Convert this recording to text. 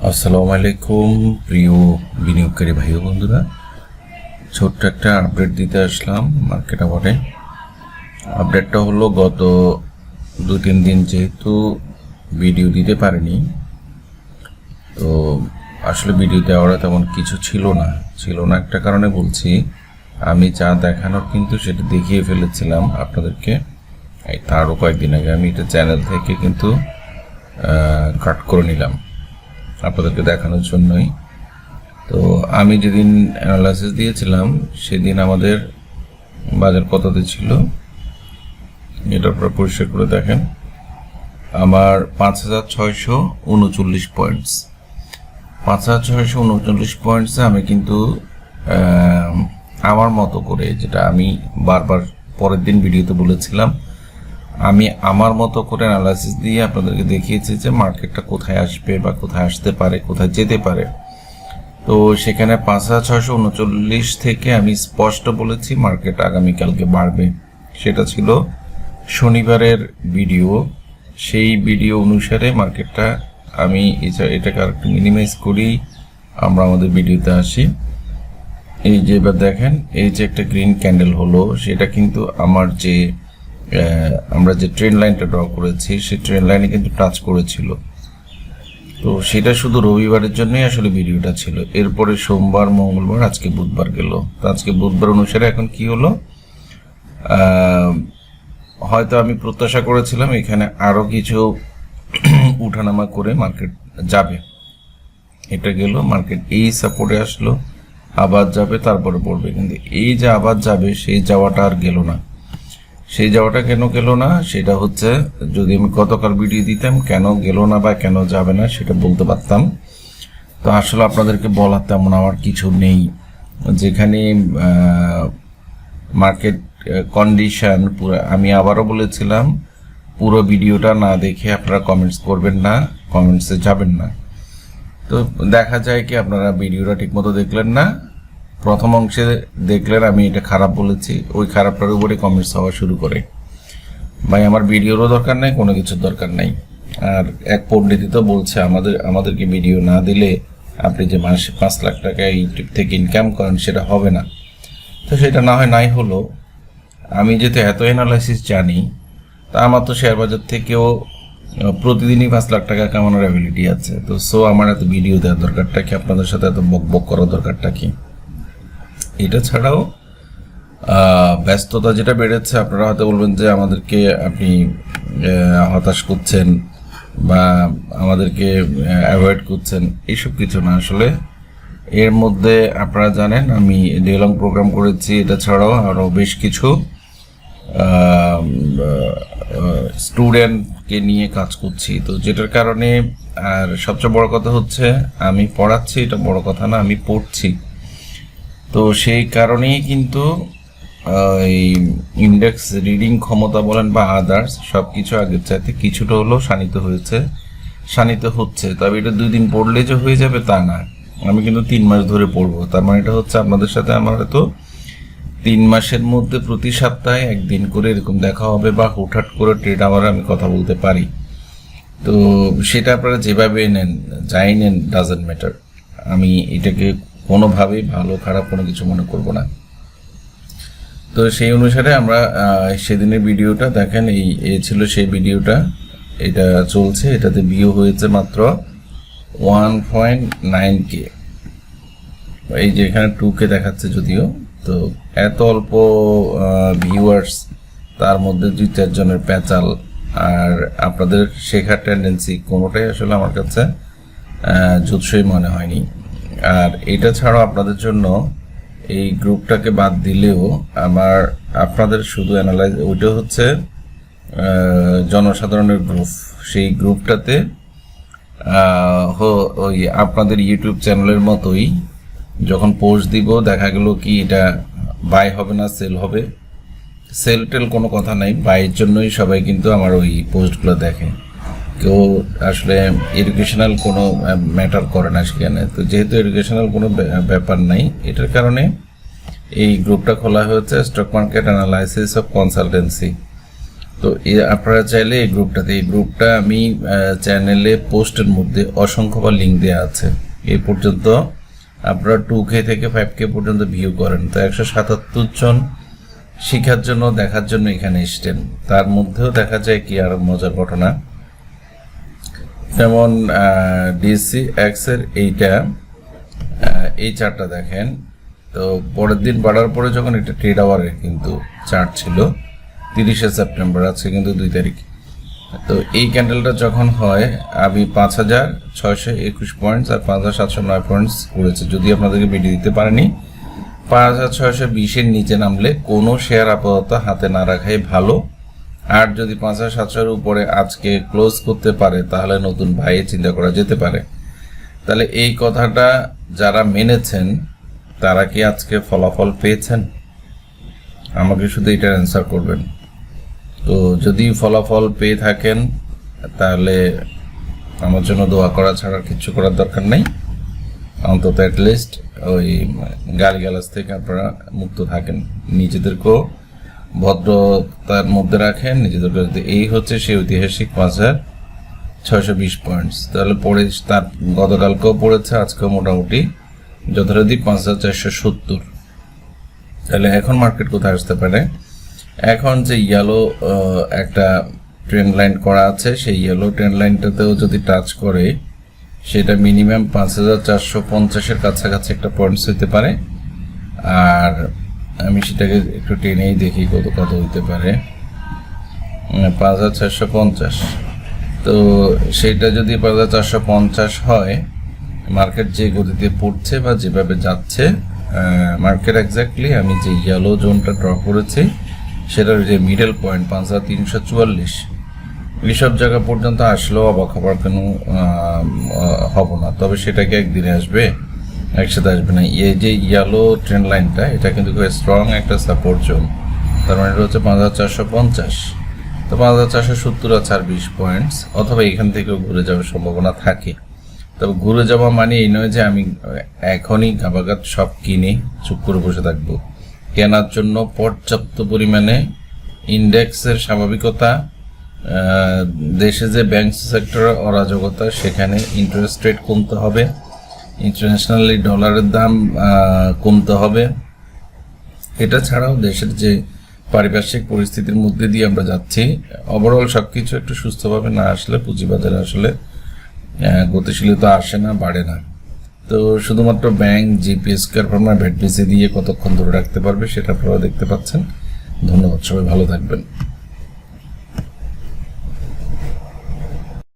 আসসালামু আলাইকুম প্রিয় বিনিয়োগকারী ভাই ও বন্ধুরা, ছোট্ট একটা আপডেট দিতে আসলাম মার্কেট আওয়ারে। আপডেটটা হলো গত 2-3 দিন যেহেতু ভিডিও দিতে পারিনি, তো আসলে ভিডিও দেওয়ার তেমন কিছু ছিল না একটা কারণে বলছি। আমি যা দেখানোর কিন্তু সেটা দেখিয়ে ফেলেছিলাম আপনাদেরকে তারও কয়েকদিন আগে। আমি এটা চ্যানেল থেকে কিন্তু কাট করে নিলাম আপনাদেরকে দেখানোর জন্যই। তো আমি যেদিন অ্যানালাইসিস দিয়েছিলাম সেদিন আমাদের বাজার কততে ছিল এটা আপনারা পরিষ্কার করে দেখেন। আমার 5,639 পয়েন্টস, 5,639 পয়েন্টসে আমি কিন্তু আমার মতো করে, যেটা আমি বারবার পরের দিন ভিডিওতে বলেছিলাম, আমি আমার মতো করে অ্যানালাইসিস দিয়ে আপনাদেরকে দেখিয়েছি যে মার্কেটটা কোথায় আসবে বা কোথায় আসতে পারে, কোথায় যেতে পারে। তো সেখানে 5,639 থেকে আমি স্পষ্ট বলেছি মার্কেট আগামীকালকে বাড়বে। সেটা ছিল শনিবারের ভিডিও। সেই ভিডিও অনুসারে মার্কেটটা আমি এটাকে আর একটু মিনিমাইজ করি, আমরা আমাদের ভিডিওতে আসি। এই যে এবার দেখেন, এই যে একটা গ্রিন ক্যান্ডেল হলো, সেটা কিন্তু আমার যে আমরা যে ট্রেন লাইনটা ড্র করেছি সেই ট্রেন লাইনে কিন্তু টাচ করেছিল। তো সেটা শুধু রবিবারের জন্যই আসলে ভিডিওটা ছিল। এরপরে সোমবার, মঙ্গলবার, আজকে বুধবার গেল। তো আজকে বুধবার অনুসারে এখন কি হলো, হয়তো আমি প্রত্যাশা করেছিলাম এখানে আরো কিছু উঠানামা করে মার্কেট যাবে। এটা গেল, মার্কেট এই সাপোর্টে আসলো, আবার যাবে, তারপরে পড়বে। কিন্তু এই যে আবার যাবে সেই যাওয়াটা আর গেল না। সেই যাওয়াটা কেন গেল না সেটা হচ্ছে, যদি আমি গতকাল ভিডিও দিতাম কেন গেল না বা কেন যাবে না সেটা বলতে পারতাম। তো আসলে আপনাদেরকে বলার তেমন আমার কিছু নেই। যেখানে মার্কেট কন্ডিশন পুরো, আমি আবারও বলেছিলাম পুরো ভিডিওটা না দেখে আপনারা কমেন্টস করবেন না, কমেন্টসে যাবেন না। তো দেখা যায় কি আপনারা ভিডিওটা ঠিকমতো দেখলেন না, প্রথম অংশে দেখলেন আমি এটা খারাপ বলেছি, ওই খারাপটার উপরে কমেন্টস হওয়া শুরু করে। ভাই আমার ভিডিওরও দরকার নাই, কোনো কিছুর দরকার নাই। আর এক পণ্ডিতই তো বলছে আমাদেরকে ভিডিও না দিলে আপনি যে মাসে 5 লাখ টাকা ইউটিউব থেকে ইনকাম করেন সেটা হবে না। তো সেটা না হয় নাই হলো। আমি যেহেতু এত অ্যানালাইসিস জানি, তা আমার তো শেয়ার বাজার থেকেও প্রতিদিনই 5 লাখ টাকা কামানোর অ্যাবিলিটি আছে। তো আমার এত ভিডিও দেওয়ার দরকারটা কি, আপনাদের সাথে এত বক করার দরকারটা কি? এটা ছাড়াও ব্যস্ততা যেটা বেড়েছে, আপনারা হয়তো বলবেন যে আমাদেরকে আপনি হতাশ করছেন বা আমাদেরকে অ্যাভয়েড করছেন। এইসব কিছু না। আসলে এর মধ্যে আপনারা জানেন আমি ডে লং প্রোগ্রাম করেছি, এটা ছাড়াও আরও বেশ কিছু স্টুডেন্টকে নিয়ে কাজ করছি। তো যেটার কারণে, আর সবচেয়ে বড় কথা হচ্ছে আমি পড়াচ্ছি, এটা বড় কথা না, আমি পড়ছি। তো সেই কারণেই কিন্তু এই ইন্ডেক্স রিডিং ক্ষমতা বলেন বা আদার্স সব কিছু আগের চাইতে কিছুটা হলেও শানিত হচ্ছে। তবে এটা 2 দিন পড়লে যে হয়ে যাবে তা না, আমি কিন্তু 3 মাস ধরে পড়বো। তার মানে এটা হচ্ছে আপনাদের সাথে আমার হয়তো 3 মাসের মধ্যে প্রতি সপ্তাহে 1 দিন করে এরকম দেখা হবে, বা হুটহাট করে ট্রেড আওয়ারে আমি কথা বলতে পারি। তো সেটা আপনারা যেভাবে নেন, যাই নেন, ডাজেন্ট ম্যাটার। আমি এটাকে কোনোভাবেই ভালো খারাপ কোনো কিছু মনে করব না। তো সেই অনুসারে আমরা সেদিনের ভিডিওটা দেখেন, এই ছিল সেই ভিডিওটা, এটা চলছে। এটাতে ভিউ হয়েছে মাত্র 1.9K। এই যে এখানে 2K দেখাচ্ছে যদিও। তো এত অল্প ভিউয়ার্স, তার মধ্যে 2-4 জনের প্যাচাল, আর আপনাদের শেখার টেন্ডেন্সি, কোনোটাই আসলে আমার কাছে জুৎসই মনে হয়নি। আর এটা ছাড়াও আপনাদের জন্য এই গ্রুপটাকে বাদ দিলেও আপনাদের শুধু অ্যানালাইজ, ওইটা হচ্ছে জনসাধারণের গ্রুপ। সেই গ্রুপটাতে ওই আপনাদের ইউটিউব চ্যানেলের মতোই যখন পোস্ট দিব, দেখা গেল কি এটা বাই হবে না সেল হবে, সেল টেল কোনো কথা নাই, বাইয়ের জন্যই সবাই কিন্তু আমার ওই পোস্টগুলো দেখে। কেউ আসলে এডুকেশনাল কোনো ম্যাটার করে না সেখানে। তো যেহেতু এডুকেশনাল কোনো ব্যাপার নাই, এটার কারণে এই গ্রুপটা খোলা হয়েছে, stock market analysis of consultancy. তো আপনারা চাইলে এই গ্রুপটা আমি চ্যানেলে পোস্টের মধ্যে অসংখ্যবার লিঙ্ক দেওয়া আছে। এই পর্যন্ত আপনারা 2K থেকে 5K পর্যন্ত ভিউ করেন, তো 177 জন শিক্ষার জন্য দেখার জন্য এখানে এসছেন। তার মধ্যেও দেখা যায় কি আর মজার ঘটনা, যেমন DCX এর এই চার্টটা দেখেন। তো পরের দিন বাড়ার পরে যখন এটা ট্রেড আওয়ারের কিন্তু চার্ট ছিল 30শে সেপ্টেম্বর, আজকে কিন্তু 2 তারিখ। তো এই ক্যান্ডেলটা যখন হয় আমি 5621 পয়েন্টস আর 5709 পয়েন্টস করেছে। যদি আপনাদেরকে ভিডিও দিতে পারেনি, 5620-এর নিচে নামলে কোনো শেয়ার আপাতত হাতে না রাখাই ভালো। আর যদি 5700-এর উপরে আজকে ক্লোজ করতে পারে তাহলে নতুন ভাই চিন্তা করা যেতে পারে। তাহলে এই কথাটা যারা মেনেছেন তারা কি আজকে ফলাফল পেয়েছেন? আমাকে শুধু এটার অ্যান্সার করবেন। তো যদি ফলাফল পেয়ে থাকেন তাহলে আমার জন্য দোয়া করা ছাড়া কিছু করার দরকার নেই। অন্তত অ্যাটলিস্ট ওই গালিগালাজ থেকে আপনারা মুক্ত থাকেন, নিজেদেরকেও ভদ্রতার মধ্যে রাখেন নিজেদেরকে। এই হচ্ছে সেই ঐতিহাসিক 5620 পয়েন্টস। তাহলে পড়ে তার গতকালকেও পড়েছে, আজকেও মোটামুটি যথারীতি 5470। তাহলে এখন মার্কেট কোথায় আসতে পারে? এখন যে ইয়েলো একটা ট্রেন্ড লাইন করা আছে, সেই ইয়েলো ট্রেন্ড লাইনটাতেও যদি টাচ করে সেটা মিনিমাম 5450-এর কাছাকাছি একটা পয়েন্টস হতে পারে। আর আমি সেটাকে একটু টেনেই দেখি কত হইতে পারে, 5450। তো সেটা যদি 5450 হয়, মার্কেট যে গতিতে পড়ছে বা যেভাবে যাচ্ছে মার্কেট এক্স্যাক্টলি আমি যে ইয়েলো জোনটা ড্র করেছি সেটার যে মিডল পয়েন্ট 5344, এইসব জায়গা পর্যন্ত আসলেও অবাক হবার কোনো হব না। তবে সেটাকে একদিনে আসবে, একসাথে আসবে না। এই যে ইয়েলো ট্রেন্ড লাইনটা এটা কিন্তু খুব স্ট্রং একটা সাপোর্ট জোন, তার মানে এটা হচ্ছে 5450। তো 5470 আছে আর 20 পয়েন্টস, অথবা এখান থেকেও ঘুরে যাওয়ার সম্ভাবনা থাকে। তবে ঘুরে যাওয়া মানে এই নয় যে আমি এখনই গাবাগাত সব কিনে চুপ করে বসে থাকবো। কেনার জন্য পর্যাপ্ত পরিমাণে ইন্ডেক্সের স্বাভাবিকতা, দেশে যে ব্যাংক সেক্টর অরাজকতা, সেখানে ইন্টারেস্ট রেট কমতে হবে, ইন্টারন্যাশনালি ডলারের দাম কমতে হবে। এটা ছাড়াও দেশের যে পারিপার্শ্বিক পরিস্থিতির মধ্যে দিয়ে আমরা যাচ্ছি, ওভারঅল সব কিছু একটু সুস্থভাবে না আসলে পুঁজিবাজারে আসলে গতিশীলতা আসে না, বাড়ে না। তো শুধুমাত্র ব্যাংক জিপিএস কারফার্মা ভ্যাট দিয়ে কতক্ষণ ধরে রাখতে পারবে সেটা আপনারা দেখতে পাচ্ছেন। ধন্যবাদ, সবাই ভালো থাকবেন।